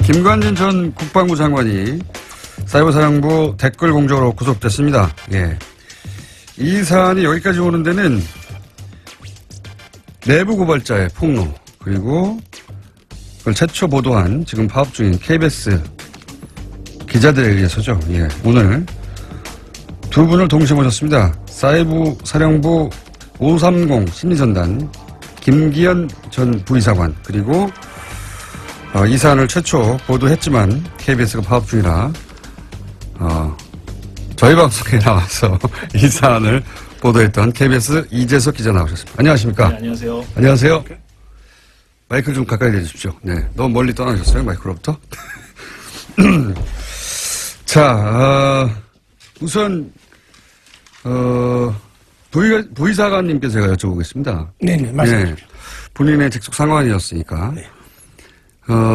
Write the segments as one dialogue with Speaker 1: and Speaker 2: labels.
Speaker 1: 김관진 전 국방부 장관이 사이버사령부 댓글 공작으로 구속됐습니다. 예. 이 사안이 여기까지 오는 데는 내부 고발자의 폭로, 그리고 그걸 최초 보도한 지금 파업 중인 KBS 기자들에 의해서죠. 예. 오늘 두 분을 동시에 모셨습니다. 사이버사령부 530 심리전단 김기현 전 부이사관, 그리고 이 사안을 최초 보도했지만 KBS가 파업 중이라 저희 방송에 나와서 이 사안을 보도했던 KBS 이재석 기자 나오셨습니다. 안녕하십니까?
Speaker 2: 네, 안녕하세요.
Speaker 1: 안녕하세요. 마이크를 좀 가까이 대주십시오. 네, 너무 멀리 떠나셨어요, 마이크로부터. 자, 우선 부의사관님께 제가 여쭤보겠습니다.
Speaker 3: 네네, 말씀하십시오.
Speaker 1: 네, 본인의 직속 상관이었으니까.
Speaker 3: 네.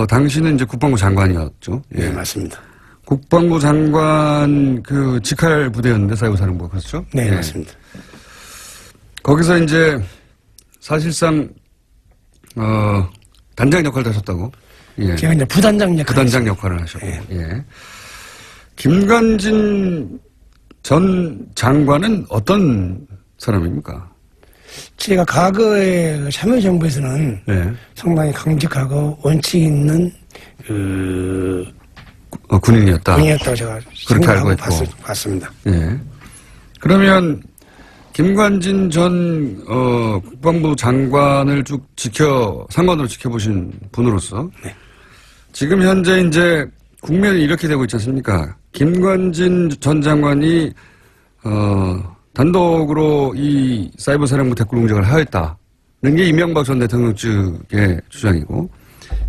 Speaker 1: 당시는 이제 국방부 장관이었죠. 예.
Speaker 3: 네, 맞습니다.
Speaker 1: 국방부 장관 그 직할 부대였는데, 사이버사령부가, 그렇죠?
Speaker 3: 네,
Speaker 1: 예.
Speaker 3: 맞습니다.
Speaker 1: 거기서 이제 사실상 단장 역할을 하셨다고. 예.
Speaker 3: 제가 이제 부단장 역할.
Speaker 1: 부단장 역할을 하셨고.
Speaker 3: 예.
Speaker 1: 예. 김관진 전 장관은 어떤 사람입니까?
Speaker 3: 제가 과거에 참여정부에서는
Speaker 1: 예.
Speaker 3: 상당히 강직하고 원칙 있는
Speaker 1: 군인이었다.
Speaker 3: 분이었다고 제가
Speaker 1: 그렇게 알고
Speaker 3: 생각하고
Speaker 1: 있고.
Speaker 3: 봤습니다.
Speaker 1: 예. 그러면 김관진 전 국방부 장관을 쭉 상관으로 지켜보신 분으로서
Speaker 3: 네.
Speaker 1: 지금 현재 이제 국면이 이렇게 되고 있지 않습니까? 김관진 전 장관이 단독으로 이 사이버사령부 댓글 공작을 하였다는 게 이명박 전 대통령 측의 주장이고,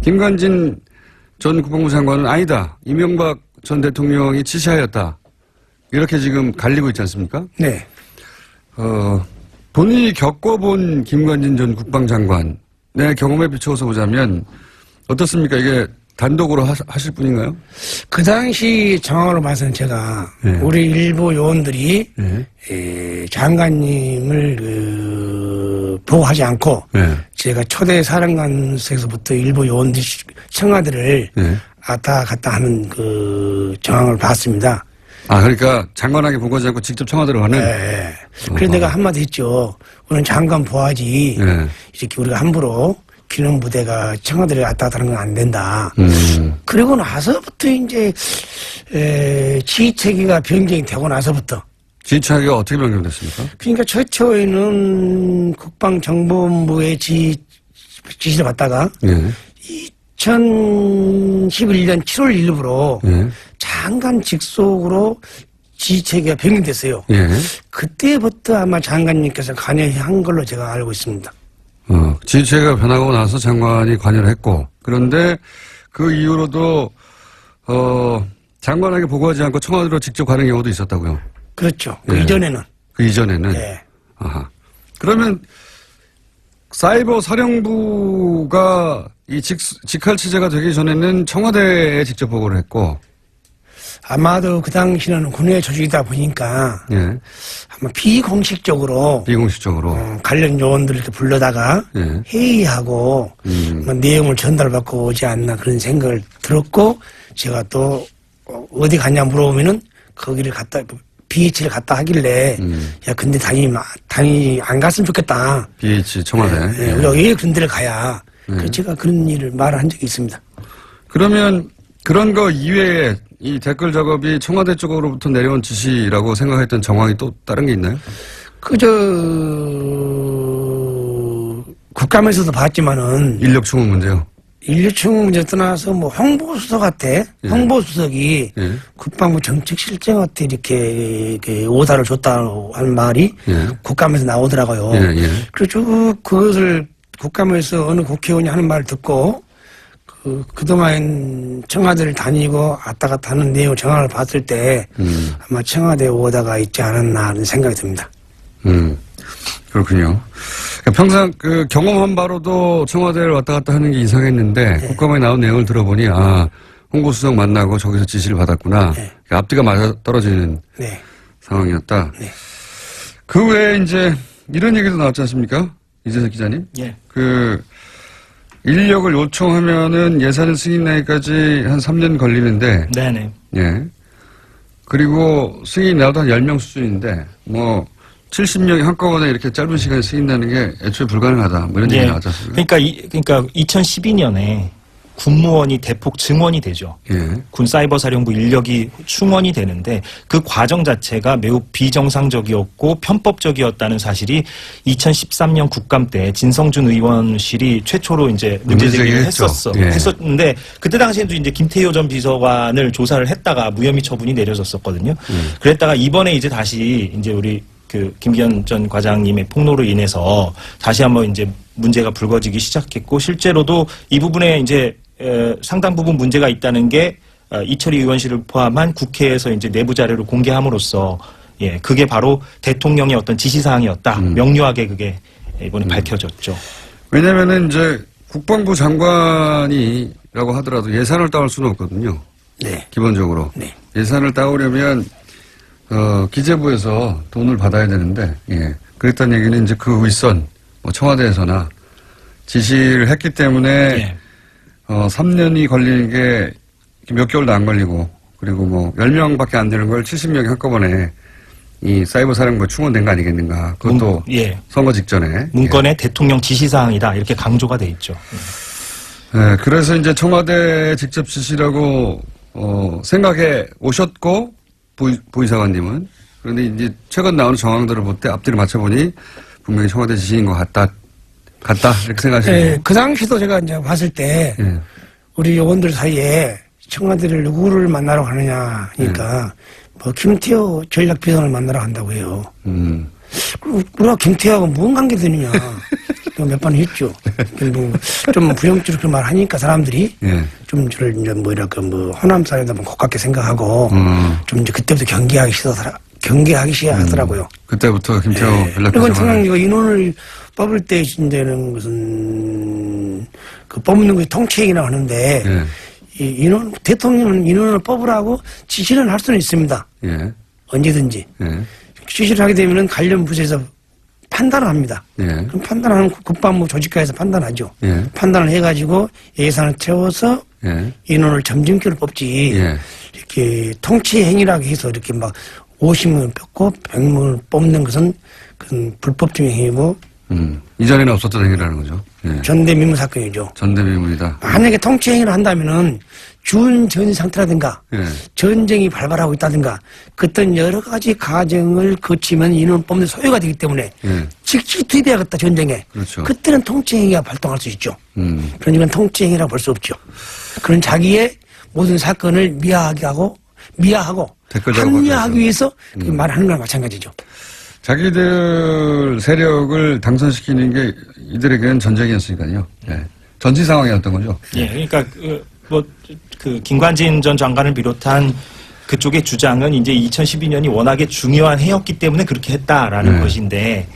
Speaker 1: 김관진 전 국방부 장관은 아니다, 이명박 전 대통령이 지시하였다, 이렇게 지금 갈리고 있지 않습니까?
Speaker 3: 네.
Speaker 1: 본인이 겪어본 김관진 전 국방장관의 경험에 비추어서 보자면 어떻습니까? 이게 단독으로 하실 분인가요?
Speaker 3: 그 당시 정황으로 봐서는 제가
Speaker 1: 네.
Speaker 3: 우리 일부 요원들이
Speaker 1: 네.
Speaker 3: 장관님을 보호하지 않고
Speaker 1: 네.
Speaker 3: 제가 초대 사령관에서부터 일부 요원들이 청와대를
Speaker 1: 네.
Speaker 3: 왔다 갔다 하는 그 정황을 봤습니다.
Speaker 1: 그러니까 장관에게 보고하지 않고 직접 청와대로 가는?
Speaker 3: 네. 그래서 내가 한마디 했죠. 우리는 장관 보호하지.
Speaker 1: 네.
Speaker 3: 이렇게 우리가 함부로 기능부대가 청와대를 왔다 갔다 하는 건 안 된다. 그리고 나서부터 이제 지휘체계가 변경이 되고 나서부터.
Speaker 1: 지휘체계가 어떻게 변경됐습니까?
Speaker 3: 그러니까 최초에는 국방정보본부의 지시를 받다가
Speaker 1: 네.
Speaker 3: 2011년 7월 1일부로
Speaker 1: 네.
Speaker 3: 장관 직속으로 지휘체계가 변경됐어요.
Speaker 1: 예.
Speaker 3: 그때부터 아마 장관님께서 관여한 걸로 제가 알고 있습니다.
Speaker 1: 지휘체계가 변하고 나서 장관이 관여를 했고, 그런데 그 이후로도 장관에게 보고하지 않고 청와대로 직접 가는 경우도 있었다고요?
Speaker 3: 그렇죠. 그
Speaker 1: 예.
Speaker 3: 이전에는.
Speaker 1: 그 이전에는?
Speaker 3: 네.
Speaker 1: 아하. 그러면 사이버 사령부가 이 직할 체제가 되기 전에는 청와대에 직접 보고를 했고,
Speaker 3: 아마도 그 당시는 군의 조직이다 보니까
Speaker 1: 예.
Speaker 3: 아마 비공식적으로 관련 요원들 이렇게 불러다가
Speaker 1: 예.
Speaker 3: 회의하고 뭐 내용을 전달받고 오지 않나 그런 생각을 들었고, 제가 또 어디 갔냐 물어보면은 거기를 갔다 BH를 갔다 하길래 야 근데 당연히 안 갔으면 좋겠다.
Speaker 1: BH 청와대.
Speaker 3: 네, 우리가 왜 그런 데를 가야. 그래서 제가 그런 일을 말한 적이 있습니다.
Speaker 1: 그러면 그런 거 이외에 이 댓글 작업이 청와대 쪽으로부터 내려온 지시라고 생각했던 정황이 또 다른 게 있나요?
Speaker 3: 국감에서도 봤지만은.
Speaker 1: 인력 충원 문제요?
Speaker 3: 인력 충원 문제 떠나서 뭐 홍보수석한테, 홍보수석이 국방부 정책실장한테 이렇게 오다를 줬다고 하는 말이 국감에서 나오더라고요. 그래서 그것을 국감에서 어느 국회의원이 하는 말을 듣고 그동안 청와대를 다니고 왔다 갔다 하는 내용 정황을 봤을 때 아마 청와대 오다가 있지 않았나 하는 생각이 듭니다.
Speaker 1: 그렇군요. 그러니까 평상 그 경험한 바로도 청와대를 왔다 갔다 하는 게 이상했는데 국감에 나온 내용을 들어보니 홍보수석 만나고 저기서 지시를 받았구나. 그러니까 앞뒤가 맞아 떨어지는 상황이었다. 그 외에 이제 이런 얘기도 나왔지 않습니까? 이재석 기자님?
Speaker 2: 예.
Speaker 1: 인력을 요청하면은 예산을 승인하기까지 한 3년 걸리는데.
Speaker 2: 네네.
Speaker 1: 예. 그리고 승인이 나도 한 10명 수준인데, 뭐, 70명이 한꺼번에 이렇게 짧은 시간에 승인나는 게 애초에 불가능하다. 뭐 이런 얘기 나왔지 않습니까?
Speaker 2: 그러니까 2012년에 군무원이 대폭 증원이 되죠.
Speaker 1: 예.
Speaker 2: 군 사이버 사령부 인력이 충원이 되는데 그 과정 자체가 매우 비정상적이었고 편법적이었다는 사실이 2013년 국감 때 진성준 의원실이 최초로 이제 문제제기를 했었는데 그때 당시에도 이제 김태효 전 비서관을 조사를 했다가 무혐의 처분이 내려졌었거든요. 그랬다가 이번에 이제 다시 이제 우리 그 김기현 전 과장님의 폭로로 인해서 다시 한번 이제 문제가 불거지기 시작했고 실제로도 이 부분에 이제 상당 부분 문제가 있다는 게 이철희 의원실을 포함한 국회에서 이제 내부 자료를 공개함으로써 예 그게 바로 대통령의 어떤 지시사항이었다 명료하게 그게 이번에 밝혀졌죠.
Speaker 1: 왜냐면은 이제 국방부 장관이라고 하더라도 예산을 따올 수는 없거든요.
Speaker 3: 네.
Speaker 1: 기본적으로
Speaker 3: 네.
Speaker 1: 예산을 따오려면 기재부에서 돈을 받아야 되는데, 예. 그랬다는 얘기는 이제 그 윗선, 뭐 청와대에서나 지시를 했기 때문에,
Speaker 2: 예.
Speaker 1: 3년이 걸리는 게 몇 개월도 안 걸리고, 그리고 뭐 10명밖에 안 되는 걸 70명이 한꺼번에 이 사이버 사령부에 충원된 거 아니겠는가. 그것도
Speaker 2: 예.
Speaker 1: 선거 직전에.
Speaker 2: 문건에
Speaker 1: 예.
Speaker 2: 대통령 지시사항이다. 이렇게 강조가 돼 있죠.
Speaker 1: 예. 그래서 이제 청와대 직접 지시라고, 생각해 오셨고, 부이사관님은. 그런데 이제 최근 나오는 정황들을 볼 때 앞뒤를 맞춰보니 분명히 청와대 지시인 것 같다 이렇게 생각하시네요.
Speaker 3: 네, 그 당시도 제가 이제 봤을 때
Speaker 1: 예. 우리
Speaker 3: 요원들 사이에 청와대를 누구를 만나러 가느냐 하니까 뭐 김태호 전략비서를 만나러 간다고 해요. 우리가 김태호하고 무슨 관계 되느냐. 몇 번 했죠. 좀 부영주로 그 말 하니까 사람들이
Speaker 1: 예.
Speaker 3: 좀 저를 이제 뭐 이렇게 뭐 호남 사회다 뭐 고깝게 생각하고 좀 이제 그때부터 경계하기 시작하더라고요.
Speaker 1: 그때부터 김태호
Speaker 3: 그리고
Speaker 1: 연락비서가
Speaker 3: 청양리가 인원을 뽑을 때 이제는 무슨 그 뽑는 게 통치행위라고 하는데
Speaker 1: 예.
Speaker 3: 이 대통령은 인원을 뽑으라고 지시를 할 수는 있습니다.
Speaker 1: 예.
Speaker 3: 언제든지.
Speaker 1: 예.
Speaker 3: 지시를 하게 되면은 관련 부서에서 판단을 합니다.
Speaker 1: 예.
Speaker 3: 그럼 판단하는 국방부 조직과에서 판단하죠.
Speaker 1: 예.
Speaker 3: 판단을 해가지고 예산을 채워서
Speaker 1: 예.
Speaker 3: 인원을 점진기로 뽑지.
Speaker 1: 예.
Speaker 3: 이렇게 통치 행위라고 해서 이렇게 막 50명을 뽑고 100명을 뽑는 것은 그건 불법적인 행위고.
Speaker 1: 이전에는 없었던 행위라는 거죠. 예.
Speaker 3: 전대미문 사건이죠.
Speaker 1: 전대미문이다.
Speaker 3: 만약에 통치 행위를 한다면은 준전 상태라든가
Speaker 1: 예.
Speaker 3: 전쟁이 발발하고 있다든가 그떤 여러 가지 과정을 거치면 인원 뽑는 소요가 되기 때문에
Speaker 1: 예.
Speaker 3: 즉시 투입해야겠다 전쟁에.
Speaker 1: 그렇죠.
Speaker 3: 그때는 통치 행위가 발동할 수 있죠. 그러니까 통치 행위라고 볼 수 없죠. 그런 자기의 모든 사건을 미화하고
Speaker 1: 댓글 작업하기
Speaker 3: 합리화하기 위해서 그 말하는 거랑 마찬가지죠.
Speaker 1: 자기들 세력을 당선시키는 게 이들에게는 전쟁이었으니까요. 예. 전지 상황이었던 거죠.
Speaker 2: 예. 그러니까 그 김관진 전 장관을 비롯한 그쪽의 주장은 이제 2012년이 워낙에 중요한 해였기 때문에 그렇게 했다라는 것인데,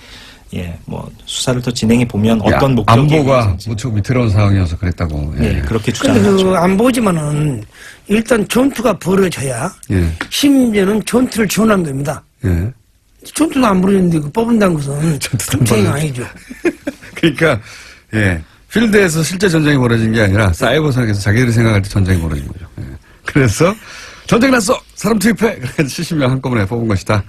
Speaker 2: 예, 뭐 수사를 더 진행해 보면 어떤 목적이
Speaker 1: 안보가 무척 위태로운 상황이어서 그랬다고.
Speaker 2: 예, 그렇게
Speaker 3: 근데
Speaker 2: 주장하죠.
Speaker 3: 안 보지만은 일단 전투가 벌어져야
Speaker 1: 예.
Speaker 3: 심지어는 전투를 지원한 겁니다.
Speaker 1: 예.
Speaker 3: 전투도 안 벌어졌는데 그 뽑은다는 것은 전쟁이 아니죠.
Speaker 1: 그러니까 예. 필드에서 실제 전쟁이 벌어진 게 아니라 사이버상에서 자기들이 생각할 때 전쟁이 벌어진 거죠. 예. 그래서 전쟁 났어! 사람 투입해! 그래서 70명 한꺼번에 뽑은 것이다.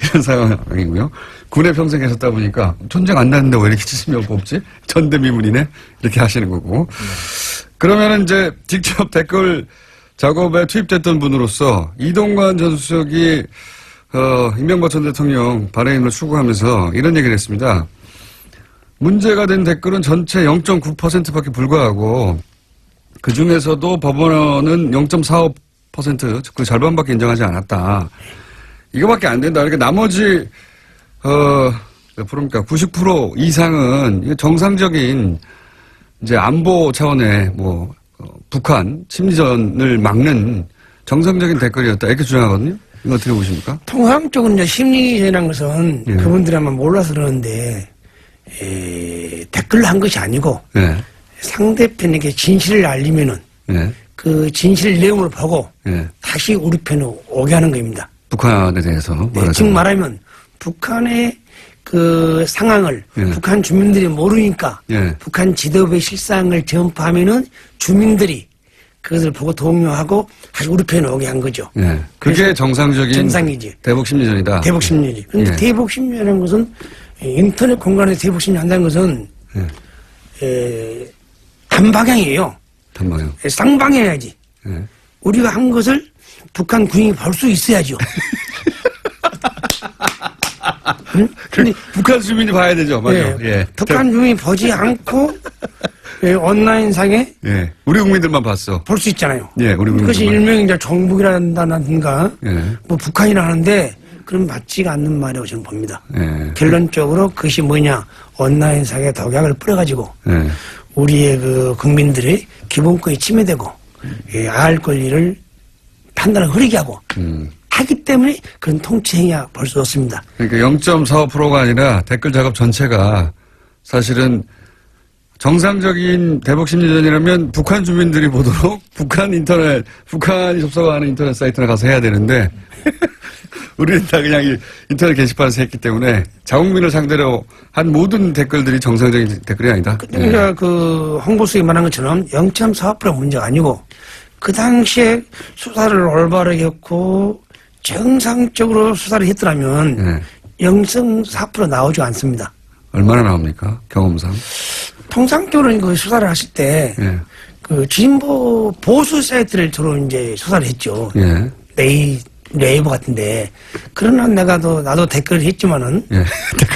Speaker 1: 이런 상황이고요. 군에 평생 계셨다 보니까 전쟁 안 났는데 왜 이렇게 70명 뽑지? 전대미문이네? 이렇게 하시는 거고. 그러면은 이제 직접 댓글 작업에 투입됐던 분으로서 이동관 전 수석이 이명박 전 대통령 발해임을 추구하면서 이런 얘기를 했습니다. 문제가 된 댓글은 전체 0.9%밖에 불과하고 그 중에서도 법원은 0.45% 그 절반밖에 인정하지 않았다. 이거밖에 안 된다. 그러니까 나머지 몇 프로입니까? 90% 이상은 정상적인 이제 안보 차원의 뭐 북한 심리전을 막는 정상적인 댓글이었다. 이렇게 주장하거든요. 이거 어떻게 보십니까?
Speaker 3: 통상적으로 이제 심리전이라는 것은
Speaker 1: 예.
Speaker 3: 그분들이 아마 몰라서 그러는데 댓글로 한 것이 아니고
Speaker 1: 예.
Speaker 3: 상대편에게 진실을 알리면은
Speaker 1: 예.
Speaker 3: 그 진실 내용을 보고
Speaker 1: 예.
Speaker 3: 다시 우리 편으로 오게 하는 겁니다.
Speaker 1: 북한에 대해서
Speaker 3: 네, 즉 말하면 북한의 그 상황을
Speaker 1: 예.
Speaker 3: 북한 주민들이 모르니까
Speaker 1: 예.
Speaker 3: 북한 지도부의 실상을 전파하면은 주민들이 그것을 보고 동요하고 다시 우리 편에 오게 한 거죠.
Speaker 1: 예. 그게 정상적인
Speaker 3: 정상이지.
Speaker 1: 대북 심리전이다.
Speaker 3: 대북 심리지. 그런데
Speaker 1: 예.
Speaker 3: 대북 심리라는 것은 인터넷 공간에서 대북 심리 한다는 것은 단방향이에요.
Speaker 1: 단방향.
Speaker 3: 쌍방향이야지.
Speaker 1: 예.
Speaker 3: 우리가 한 것을 북한 군인이 볼 수 있어야죠. 응? 근데
Speaker 1: 북한 주민이 봐야 되죠. 맞죠. 예.
Speaker 3: 북한 주민이 보지 않고 온라인상에
Speaker 1: 예. 우리 국민들만 봤어.
Speaker 3: 볼 수 있잖아요.
Speaker 1: 예, 우리 국민들만.
Speaker 3: 그것이 일명 이제 정북이라든가
Speaker 1: 예.
Speaker 3: 뭐 북한이라 하는데 그런 맞지가 않는 말이라고 저는 봅니다.
Speaker 1: 예.
Speaker 3: 결론적으로 그것이 뭐냐 온라인상에 독약을 뿌려가지고
Speaker 1: 예.
Speaker 3: 우리의 그 국민들의 기본권이 침해되고 알 권리를 판단을 흐리게 하고 하기 때문에 그런 통치 행위야 볼 수 없습니다.
Speaker 1: 그러니까 0.45%가 아니라 댓글 작업 전체가 사실은 정상적인 대북 심리전이라면 북한 주민들이 보도록 북한이 접속하는 인터넷 사이트나 가서 해야 되는데 우리는 다 그냥 이 인터넷 게시판에서 했기 때문에 자국민을 상대로 한 모든 댓글들이 정상적인 댓글이 아니다.
Speaker 3: 그러니까 그 홍보수석이 말한 것처럼 0.45% 문제가 아니고 그 당시에 수사를 올바르게 했고 정상적으로 수사를 했더라면 0.4% 나오지 않습니다.
Speaker 1: 얼마나 나옵니까? 경험상.
Speaker 3: 통상적으로는 그 수사를 하실 때 그 진보 보수 사이트를 주로 이제 수사를 했죠.
Speaker 1: 예.
Speaker 3: 네이버 같은데 그러나 나도 댓글을 했지만은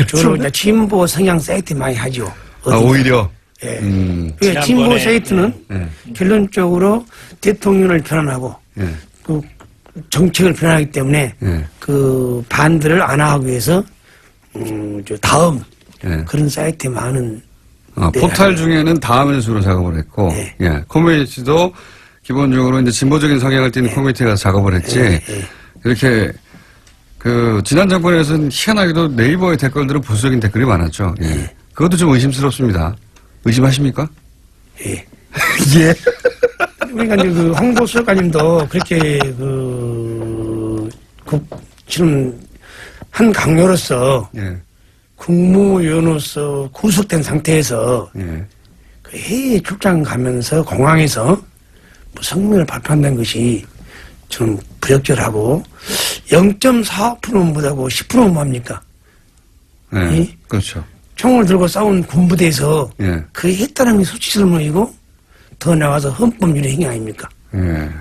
Speaker 3: 주로 이제 진보 성향 사이트 많이 하죠.
Speaker 1: 아, 오히려.
Speaker 3: 예. 그러니까 진보 사이트는 결론적으로 대통령을 편안하고 그 정책을 편안하기 때문에 그 반대를 안 하기 위해서 다음 그런 사이트에 많은
Speaker 1: 포탈 중에는 다음을 주로 작업을 했고 커뮤니티도 기본적으로 이제 진보적인 성향을 띠는 커뮤니티에 가서 작업을 했지 이렇게 그 지난 정권에서는 희한하게도 네이버의 댓글들은 보수적인 댓글이 많았죠. 그것도 좀 의심스럽습니다. 의심하십니까?
Speaker 3: 예.
Speaker 1: 예.
Speaker 3: 그러니까 이제 그 홍보수석관님도 그렇게 지금 한 강요로서 국무위원으로서 구속된 상태에서 그 해외 출장 가면서 공항에서 뭐 성명을 발표한다는 것이 좀 부적절하고 0.45%는 못하고 10%는 뭐합니까?
Speaker 1: 네, 그렇죠.
Speaker 3: 총을 들고 싸운 군부대에서 그 했다는 게 수치스러움이고 더 나가서 헌법유리 행위 아닙니까?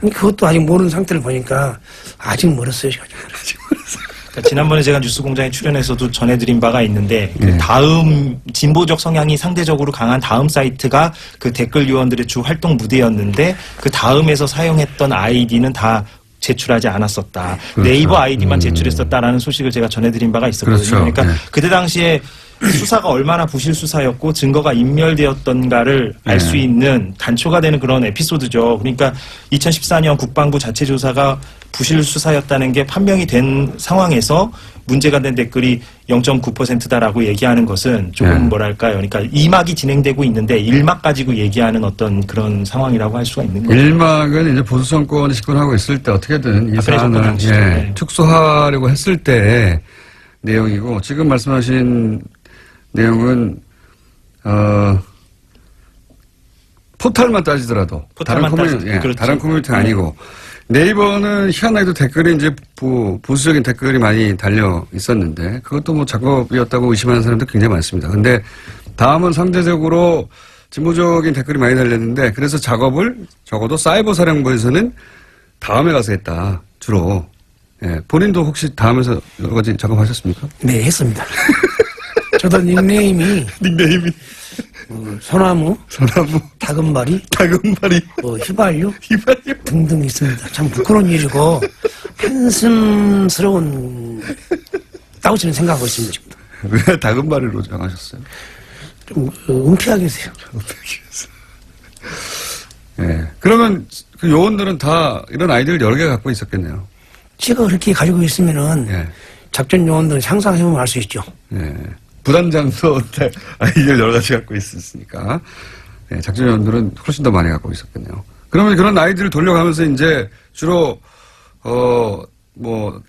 Speaker 3: 그것도 아직 모르는 상태를 보니까 아직 멀었어요. 아직 멀었어요.
Speaker 2: 그러니까 지난번에 제가 뉴스공장에 출연해서도 전해드린 바가 있는데 그 다음 진보적 성향이 상대적으로 강한 다음 사이트가 그 댓글 요원들의 주 활동 무대였는데 그 다음에서 사용했던 아이디는 다 제출하지 않았었다.
Speaker 1: 그렇죠.
Speaker 2: 네이버 아이디만 제출했었다라는 소식을 제가 전해드린 바가 있었거든요.
Speaker 1: 그렇죠.
Speaker 2: 그러니까 그때 당시에 수사가 얼마나 부실 수사였고 증거가 인멸되었던가를 알 수 있는 단초가 되는 그런 에피소드죠. 그러니까 2014년 국방부 자체 조사가 부실 수사였다는 게 판명이 된 상황에서 문제가 된 댓글이 0.9%다라고 얘기하는 것은 조금 뭐랄까요. 그러니까 2막이 진행되고 있는데 1막 가지고 얘기하는 어떤 그런 상황이라고 할 수가 있는 거죠.
Speaker 1: 1막은 이제 보수 정권이 집권하고 있을 때 어떻게든 이 사안을 특수화하려고 했을 때 내용이고 지금 말씀하신 내용은 포털만 따지더라도
Speaker 2: 포털만 그렇죠.
Speaker 1: 다른 커뮤니티는 아니고 네이버는 희한하게도 댓글이 이제 보수적인 댓글이 많이 달려 있었는데 그것도 뭐 작업이었다고 의심하는 사람도 굉장히 많습니다. 근데 다음은 상대적으로 진보적인 댓글이 많이 달렸는데 그래서 작업을 적어도 사이버 사령부에서는 다음에 가서 했다 주로. 본인도 혹시 다음에서 여러 가지 작업하셨습니까?
Speaker 3: 네, 했습니다. 저도 닉네임이 소나무, 다금바리, 휘발유 등등 있습니다. 참 부끄러운 일이고 한숨스러운 다고 저는 생각하고 있습니다. 지금.
Speaker 1: 왜 다금바리로 정하셨어요?
Speaker 3: 좀 은폐하게 해서요.
Speaker 1: 그러면 그 요원들은 다 이런 아이디어를 여러 개 갖고 있었겠네요.
Speaker 3: 제가 그렇게 가지고 있으면은 작전 요원들은 상상해보면 알 수 있죠.
Speaker 1: 부단장도 아이디어를 여러 가지 갖고 있었으니까 작전 요원들은 훨씬 더 많이 갖고 있었겠네요. 그러면 그런 아이디어를 돌려가면서 이제 주로 뭐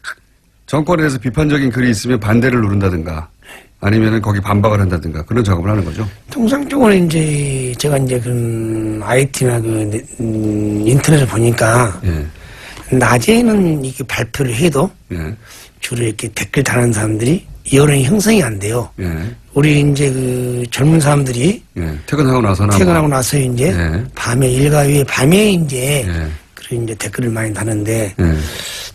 Speaker 1: 정권에 대해서 비판적인 글이 있으면 반대를 누른다든가 아니면은 거기 반박을 한다든가 그런 작업을 하는 거죠.
Speaker 3: 통상적으로 이제 제가 이제 그 IT나 그 인터넷을 보니까
Speaker 1: 예.
Speaker 3: 낮에는 이렇게 발표를 해도
Speaker 1: 예.
Speaker 3: 주로 이렇게 댓글 다는 사람들이 여론이 형성이 안 돼요.
Speaker 1: 예.
Speaker 3: 우리 이제 그 젊은 사람들이
Speaker 1: 예. 퇴근하고 나서나
Speaker 3: 퇴근하고 나서 이제
Speaker 1: 예.
Speaker 3: 밤에 일과 후에 밤에 이제
Speaker 1: 예.
Speaker 3: 그런 이제 댓글을 많이 다는데
Speaker 1: 예.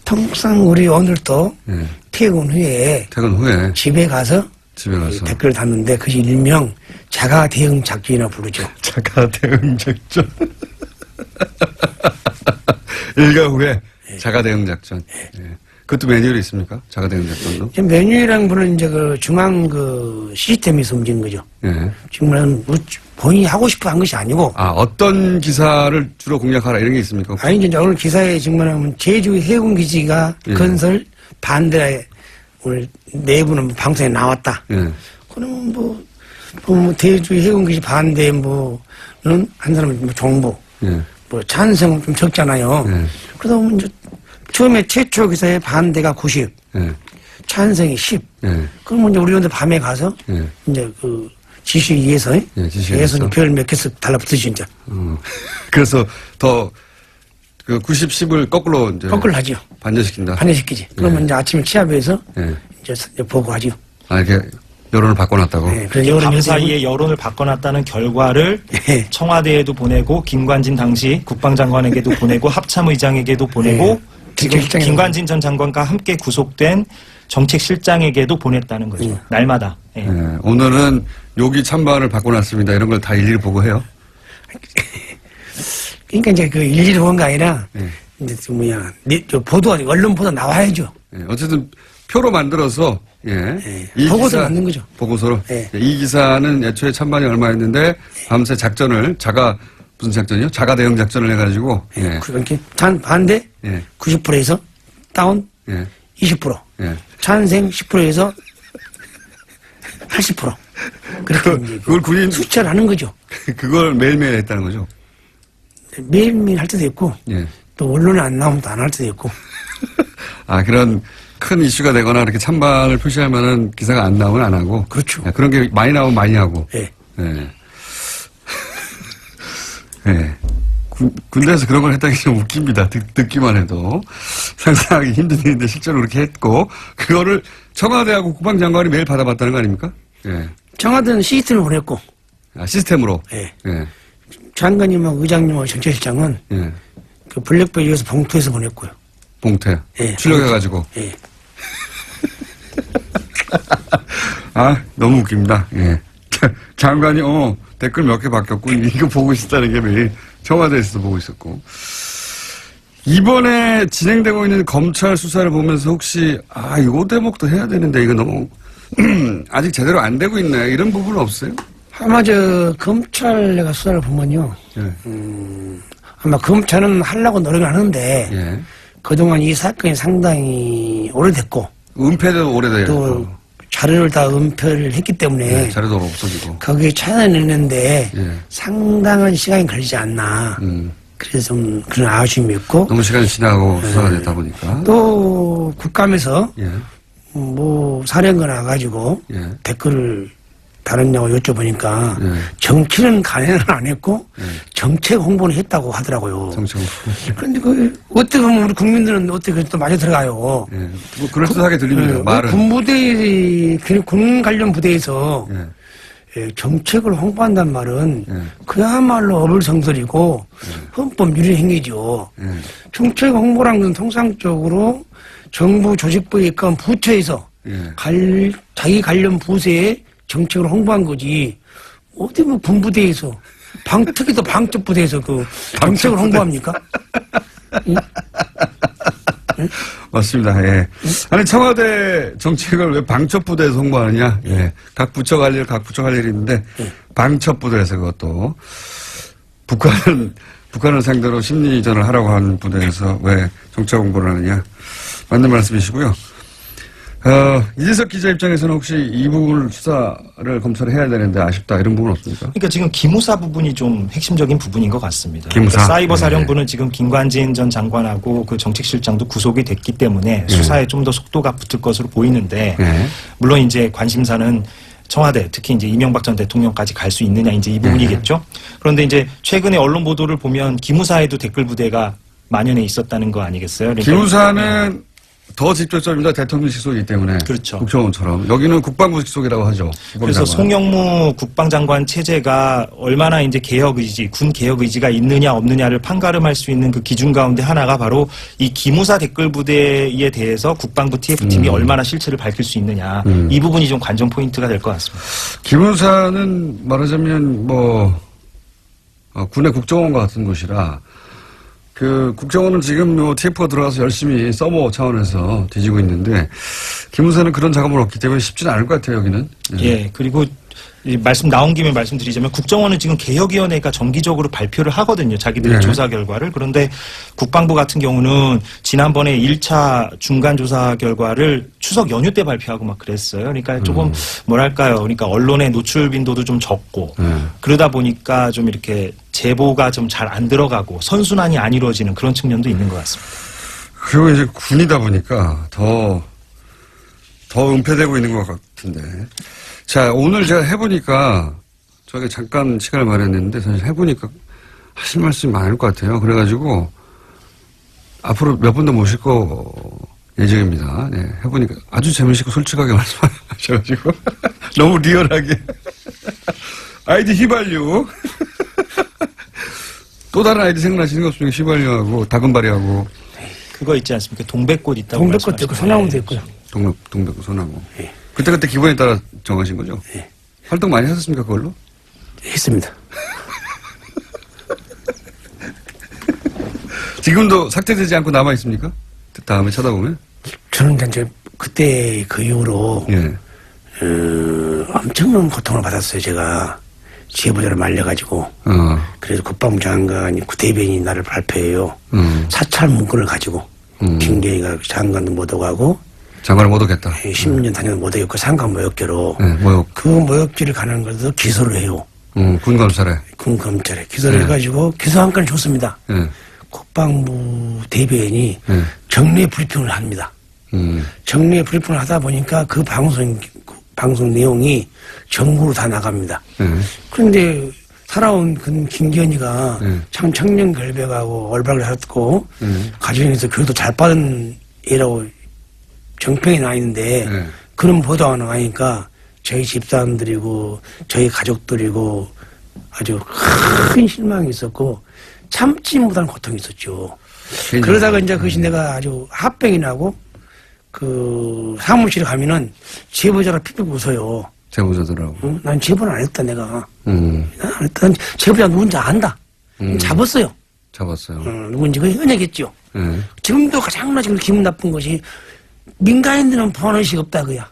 Speaker 3: 통상 우리 오늘도
Speaker 1: 예.
Speaker 3: 퇴근 후에
Speaker 1: 퇴근 후에
Speaker 3: 집에 가서
Speaker 1: 집에 가서
Speaker 3: 댓글을 다는데 그것이 일명 자가 대응 작전이라고 부르죠.
Speaker 1: 자가 대응 작전. 일과 후에 자가 대응 작전. 예. 그것도 매뉴얼이 있습니까? 자가 대응 작전도?
Speaker 3: 메뉴라는 분은 이제 그 중앙 그 시스템에서 움직이는 거죠.
Speaker 1: 예.
Speaker 3: 지금은 뭐 본인이 하고 싶어 한 것이 아니고.
Speaker 1: 아, 어떤 기사를 주로 공략하라 이런 게 있습니까?
Speaker 3: 아니, 이제 오늘 기사에 증명하면 제주 해군기지가
Speaker 1: 예.
Speaker 3: 건설 반대에 오늘 내부는 방송에 나왔다.
Speaker 1: 예.
Speaker 3: 그러면 뭐 제주 해군기지 반대 뭐는 한 사람은 뭐 정부,
Speaker 1: 예.
Speaker 3: 뭐 찬성은 좀 적잖아요.
Speaker 1: 예.
Speaker 3: 그러다 보면 이제 처음에 최초 기사에 반대가 90,
Speaker 1: 예.
Speaker 3: 찬성이 10.
Speaker 1: 예.
Speaker 3: 그러면 이제 우리한테 밤에 가서
Speaker 1: 예.
Speaker 3: 이제 그 지시위에서
Speaker 1: 예, 지시위에서.
Speaker 3: 별 몇 개씩 달라붙으시 이제
Speaker 1: 그래서 더 그 90, 10을 거꾸로 이제
Speaker 3: 거꾸로 하죠.
Speaker 1: 반전시킨다.
Speaker 3: 반대시키지. 그러면
Speaker 1: 예.
Speaker 3: 이제 아침에 취합해서
Speaker 1: 예.
Speaker 3: 이제 보고하죠.
Speaker 1: 아, 이렇게 여론을 바꿔놨다고.
Speaker 3: 네, 그래서
Speaker 2: 밤 사이에 여론을 바꿔놨다는 결과를
Speaker 3: 예.
Speaker 2: 청와대에도 보내고 김관진 당시 국방장관에게도 보내고 합참의장에게도 보내고 지금
Speaker 3: 정책실장에도
Speaker 2: 김관진 전 장관과 함께 구속된 정책실장에게도 보냈다는 거죠. 날마다. 예.
Speaker 1: 예. 오늘은 여기 찬반을 바꿔놨습니다. 이런 걸 다 일일이 보고 해요.
Speaker 3: 그러니까 이제 그 일일이 본 게 아니라
Speaker 1: 예.
Speaker 3: 이제 저 뭐야 저 보도 언론 보도 나와야죠.
Speaker 1: 예. 어쨌든 표로 만들어서 이
Speaker 3: 보고서
Speaker 1: 기사-
Speaker 3: 만든 거죠.
Speaker 1: 보고서로.
Speaker 3: 예.
Speaker 1: 이 기사는 애초에 찬반이 얼마였는데 밤새 작전을 무슨 작전이요? 자가 대응 작전을 해가지고 예.
Speaker 3: 그렇게 반대
Speaker 1: 예.
Speaker 3: 90%에서 다운
Speaker 1: 예.
Speaker 3: 20%,
Speaker 1: 예.
Speaker 3: 찬성 10%에서 80%. 그렇게 이제
Speaker 1: 그걸 군인
Speaker 3: 수치를 하는 거죠.
Speaker 1: 그걸 매일매일 했다는 거죠.
Speaker 3: 매일매일 할 때도 있고
Speaker 1: 예.
Speaker 3: 또 언론에 안 나오면 안 할 때도 있고.
Speaker 1: 아, 그런 큰 이슈가 되거나 이렇게 찬반을 표시하면은 기사가 안 나오면 안 하고.
Speaker 3: 그렇죠.
Speaker 1: 예, 그런 게 많이 나오면 많이 하고.
Speaker 3: 예.
Speaker 1: 예. 예. 군대에서 그런 걸 했다는 게 좀 웃깁니다. 듣기만 해도. 상상하기 힘든 일인데 실제로 그렇게 했고, 그거를 청와대하고 국방장관이 매일 받아봤다는 거 아닙니까? 예.
Speaker 3: 청와대는 시스템을 보냈고,
Speaker 1: 아, 시스템으로.
Speaker 3: 예.
Speaker 1: 예.
Speaker 3: 장관님하고 의장님하고 정책실장은
Speaker 1: 예.
Speaker 3: 그 블랙베리에서 봉투에서 보냈고요.
Speaker 1: 봉태.
Speaker 3: 예.
Speaker 1: 출력해가지고.
Speaker 3: 예.
Speaker 1: 아, 너무 웃깁니다. 예. 장관이, 댓글 몇 개 바뀌었고, 이거 보고 있었다는 게 매일 청와대에서도 보고 있었고. 이번에 진행되고 있는 검찰 수사를 보면서 혹시, 이거 대목도 해야 되는데, 이거 너무, 아직 제대로 안 되고 있나요? 이런 부분은 없어요?
Speaker 3: 아마 검찰 내가 수사를 보면요.
Speaker 1: 예.
Speaker 3: 아마 검찰은 하려고 노력을 하는데,
Speaker 1: 예.
Speaker 3: 그동안 이 사건이 상당히 오래됐고,
Speaker 1: 은폐도 오래돼요.
Speaker 3: 또 자료를 다 은폐를 했기 때문에,
Speaker 1: 예, 자료도 없어지고.
Speaker 3: 거기에 찾아내는데
Speaker 1: 예.
Speaker 3: 상당한 시간이 걸리지 않나. 그래서 좀 그런 아쉬움이 있고,
Speaker 1: 너무 시간이 지나고 수사가 됐다 보니까.
Speaker 3: 또 국감에서
Speaker 1: 예.
Speaker 3: 사령관 와가지고
Speaker 1: 예.
Speaker 3: 댓글을 다뤘냐고 여쭤보니까
Speaker 1: 예.
Speaker 3: 정치는 간행을 안 했고 정책 홍보는 했다고 하더라고요.
Speaker 1: 정청.
Speaker 3: 그런데 어떻게 보면 우리 국민들은 어떻게 또 맞아 들어가요.
Speaker 1: 예. 뭐, 그럴듯하게 들립니다. 말은.
Speaker 3: 군 관련 부대에서
Speaker 1: 예.
Speaker 3: 정책을 홍보한단 말은
Speaker 1: 예.
Speaker 3: 그야말로 어불성설이고 헌법 유리 행위죠.
Speaker 1: 예.
Speaker 3: 정책 홍보란 건 통상적으로 정부 조직부에 있건 부처에서
Speaker 1: 예.
Speaker 3: 자기 관련 부서에 정책을 홍보한 거지. 어디 군부대에서 특히 또 방첩부대에서 정책을 홍보합니까? 응? 응?
Speaker 1: 맞습니다. 예. 아니 청와대 정책을 왜 방첩부대에서 홍보하느냐? 예. 각 부처 할 일이 있는데 방첩부대에서 그것도 북한을 상대로 심리전을 하라고 하는 부대에서 왜 정책 홍보를 하느냐? 맞는 말씀이시고요. 이재석 기자 입장에서는 혹시 이 부분을 수사를 검찰이 해야 되는데 아쉽다 이런 부분 없습니까?
Speaker 2: 그러니까 지금 기무사 부분이 좀 핵심적인 부분인 것 같습니다.
Speaker 1: 기무사?
Speaker 2: 그러니까 사이버 사령부는 지금 김관진 전 장관하고 그 정책실장도 구속이 됐기 때문에 수사에 좀 더 속도가 붙을 것으로 보이는데 물론 이제 관심사는 청와대, 특히 이제 이명박 전 대통령까지 갈 수 있느냐 이제 이 부분이겠죠. 그런데 이제 최근에 언론 보도를 보면 기무사에도 댓글 부대가 만연해 있었다는 거 아니겠어요? 그러니까
Speaker 1: 기무사는 더 직접적입니다. 대통령 직속이기 때문에.
Speaker 2: 그렇죠.
Speaker 1: 국정원처럼. 여기는 국방부 직속이라고 하죠.
Speaker 2: 그래서 송영무 국방장관 체제가 얼마나 이제 개혁 의지, 군 개혁 의지가 있느냐 없느냐를 판가름할 수 있는 그 기준 가운데 하나가 바로 이 기무사 댓글 부대에 대해서 국방부 TF팀이 얼마나 실체를 밝힐 수 있느냐. 이 부분이 좀 관전 포인트가 될 것 같습니다.
Speaker 1: 기무사는 말하자면 군의 국정원과 같은 곳이라 그 국정원은 지금 TF가 들어가서 열심히 서버 차원에서 뒤지고 있는데 기무사는 그런 작업을 없기 때문에 쉽지는 않을 것 같아요. 여기는.
Speaker 2: 예, 그리고 이 말씀 나온 김에 말씀드리자면 국정원은 지금 개혁위원회가 정기적으로 발표를 하거든요. 자기들의 조사 결과를. 그런데 국방부 같은 경우는 지난번에 1차 중간 조사 결과를 추석 연휴 때 발표하고 막 그랬어요. 그러니까 조금 뭐랄까요. 그러니까 언론의 노출 빈도도 좀 적고 그러다 보니까 좀 이렇게 제보가 좀 잘 안 들어가고 선순환이 안 이루어지는 그런 측면도 있는 것 같습니다.
Speaker 1: 그리고 이제 군이다 보니까 더 은폐되고 있는 것 같은데. 자, 오늘 제가 해보니까, 저게 잠깐 시간을 마련했는데, 사실 해보니까 하실 말씀이 많을 것 같아요. 그래가지고, 앞으로 몇 분 더 모실 거 예정입니다. 네, 해보니까 아주 재미있고 솔직하게 말씀하셔가지고, 너무 리얼하게. 아이디 휘발유. 또 다른 아이디 생각나시는 거 없으면 휘발유하고, 다금바리하고.
Speaker 2: 그거 있지 않습니까? 동백꽃 있다고
Speaker 3: 동백꽃도 있고 소나무도 있고요.
Speaker 1: 동백꽃, 소나무.
Speaker 3: 예.
Speaker 1: 그때 기분에 따라 정하신 거죠?
Speaker 3: 예.
Speaker 1: 활동 많이 하셨습니까, 그걸로?
Speaker 3: 했습니다.
Speaker 1: 지금도 삭제되지 않고 남아 있습니까? 다음에 쳐다보면?
Speaker 3: 저는 이제 그때 그 이후로 엄청난 고통을 받았어요. 제가 제보자를 말려가지고 그래서 국방부 장관이 대변인이 나를 발표해요. 사찰 문건을 가지고 김경희가 장관도 못 오가고
Speaker 1: 장관을 못 오겠다.
Speaker 3: 10년 다녀도 못 오겠고 상관 모욕죄로
Speaker 1: 모욕.
Speaker 3: 그 모욕죄를 가는 것도 기소를 해요.
Speaker 1: 군검찰에.
Speaker 3: 군검찰에 기소를 해가지고 기소 한 건을 줬습니다.
Speaker 1: 네.
Speaker 3: 국방부 대변인이 정례 브리핑을 합니다. 정례 브리핑을 하다 보니까 그 방송 내용이 전국으로 다 나갑니다. 그런데 살아온 그 김기현이가 참 청렴결백하고 얼박을 했고 가정에서 교육도 잘 받은 애라고 정평이 나 있는데 그런 보도가 나가니까 저희 집사람들이고 저희 가족들이고 아주 큰 실망이 있었고 참지 못한 고통이 있었죠. 그러다가 이제 그것이 내가 아주 합병이 나고 그 사무실에 가면은 제보자가 픽픽 웃어요.
Speaker 1: 제보자들하고.
Speaker 3: 응? 난 제보는 안 했다 내가. 난 제보자 누군지 안다. 잡았어요.
Speaker 1: 잡았어요.
Speaker 3: 누군지 그 현역했죠. 지금도 가장 지금 기분 나쁜 것이 민간인들은 보안의식 없다 그야.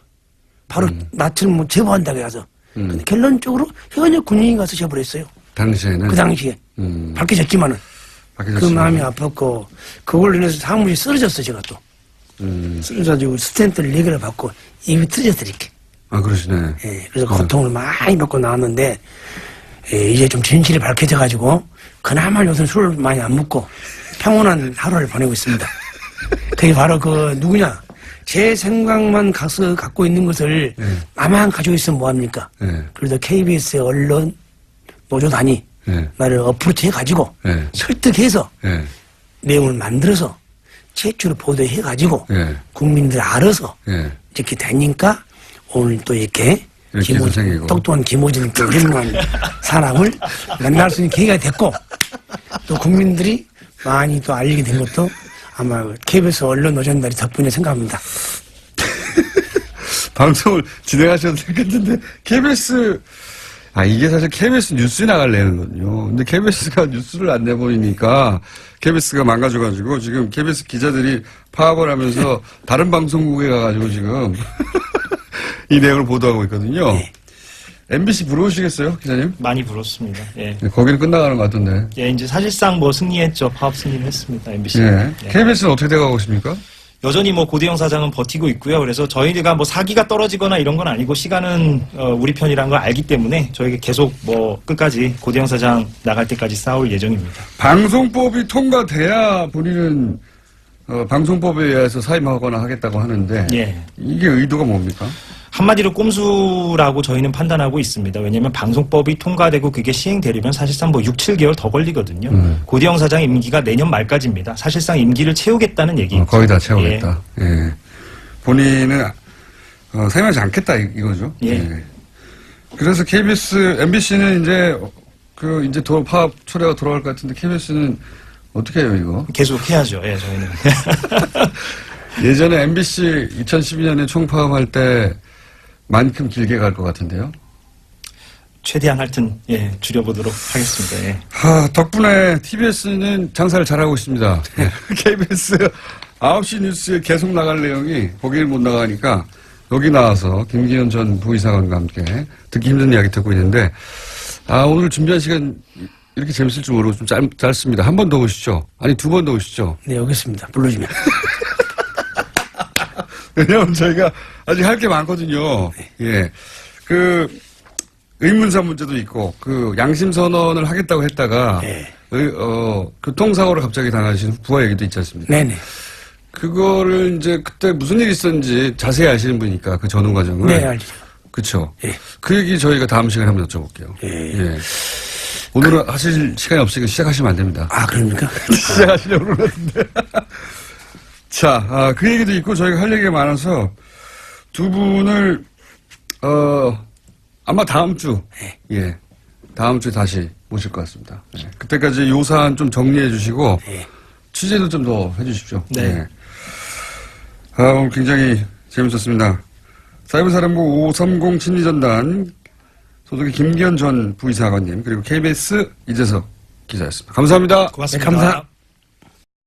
Speaker 3: 바로 나처럼 뭐 제보한다고 해서. 근데 결론적으로 현역 군인이 가서 제보를 했어요.
Speaker 1: 당시에는?
Speaker 3: 그 당시에. 밝혀졌지만은. 그 마음이 아팠고 그걸로 인해서 사무실이 쓰러졌어 제가 또. 쓰러져가지고 스탠트를 4개를 받고 입이 틀어졌어 이렇게.
Speaker 1: 아 그러시네.
Speaker 3: 예, 그래서 고통을 많이 받고 나왔는데 이제 좀 진실이 밝혀져가지고 그나마 요새 술을 많이 안 먹고 평온한 하루를 보내고 있습니다. 그게 바로 그 누구냐 제 생각만 갖고 있는 것을 나만 가지고 있으면 뭐합니까? 그래서 KBS의 언론 노조단이 나를 어프로치 해가지고 설득해서 내용을 만들어서 최초로 보도해가지고 국민들 알아서 이렇게 되니까 오늘 또 이렇게 똑똑한 김호준 훌륭한 사람을 만날 수 있는 계기가 됐고 또 국민들이 많이 또 알리게 된 것도 아마 KBS 언론 노조단이 덕분에 생각합니다.
Speaker 1: 방송을 진행하셔도 될 것 같은데 KBS 이게 사실 KBS 뉴스에 나갈 내용이거든요. 근데 KBS가 뉴스를 안 내보이니까 KBS가 망가져가지고 지금 KBS 기자들이 파업을 하면서 다른 방송국에 가가지고 지금 이 내용을 보도하고 있거든요. 네. MBC 부러우시겠어요, 기자님?
Speaker 2: 많이 부럽습니다. 예.
Speaker 1: 네, 거기는 끝나가는 것 같던데.
Speaker 2: 예, 이제 사실상 뭐 승리했죠. 파업 승리를 했습니다, MBC가.
Speaker 1: 예. KBS는 어떻게 돼가고 있습니까?
Speaker 2: 여전히 뭐 고대영 사장은 버티고 있고요. 그래서 저희가 뭐 사기가 떨어지거나 이런 건 아니고 시간은 우리 편이라는 걸 알기 때문에 저희가 계속 뭐 끝까지 고대영 사장 나갈 때까지 싸울 예정입니다.
Speaker 1: 방송법이 통과돼야 본인은 방송법에 의해서 사임하거나 하겠다고 하는데
Speaker 2: 예.
Speaker 1: 이게 의도가 뭡니까?
Speaker 2: 한마디로 꼼수라고 저희는 판단하고 있습니다. 왜냐하면 방송법이 통과되고 그게 시행되려면 사실상 뭐 6, 7개월 더 걸리거든요. 고대영 사장 임기가 내년 말까지입니다. 사실상 임기를 채우겠다는 얘기죠.
Speaker 1: 거의 다 채우겠다. 예. 본인은 사임하지 않겠다 이거죠.
Speaker 2: 예.
Speaker 1: 그래서 KBS, MBC는 이제 이제 파업 초래가 돌아갈 것 같은데 KBS는 어떻게 해요 이거?
Speaker 2: 계속 해야죠. 예, 저희는.
Speaker 1: 예전에 MBC 2012년에 총파업할 때만큼 길게 갈 것 같은데요.
Speaker 2: 최대한 하여튼 줄여보도록 하겠습니다. 예.
Speaker 1: 덕분에 TBS는 장사를 잘하고 있습니다. KBS 9시 뉴스에 계속 나갈 내용이 거기를 못 나가니까 여기 나와서 김기현 전 부의사관과 함께 듣기 힘든 이야기 듣고 있는데 오늘 준비한 시간 이렇게 재밌을 줄 모르고 좀 짧습니다. 한 번 더 오시죠. 아니 2번 더 오시죠.
Speaker 3: 네, 여기 있습니다. 불러주면.
Speaker 1: 왜냐하면 저희가 아직 할 게 많거든요. 예. 의문사 문제도 있고, 양심 선언을 하겠다고 했다가,
Speaker 3: 네.
Speaker 1: 교통사고를 갑자기 당하신 부하 얘기도 있지 않습니까?
Speaker 3: 네네.
Speaker 1: 그거를 이제 그때 무슨 일이 있었는지 자세히 아시는 분이니까 그 전후 과정을.
Speaker 3: 네, 알죠.
Speaker 1: 그쵸.
Speaker 3: 예.
Speaker 1: 그 얘기 저희가 다음 시간에 한번 여쭤볼게요. 예. 오늘은 하실 시간이 없으니까 시작하시면 안 됩니다.
Speaker 3: 그럽니까?
Speaker 1: 시작하시려고 그러는데. 자, 그 얘기도 있고 저희가 할 얘기가 많아서 두 분을, 아마 다음 주, 다음 주에 다시 모실 것 같습니다. 예. 그때까지 요사안 좀 정리해 주시고, 취재도 좀 더 해 주십시오.
Speaker 2: 네.
Speaker 1: 오늘 굉장히 재밌었습니다. 사이버사령부 530 심리전단 소속의 김기현 전 부의사관님, 그리고 KBS 이재석 기자였습니다. 감사합니다.
Speaker 2: 고맙습니다.
Speaker 3: 네, 감사합니다.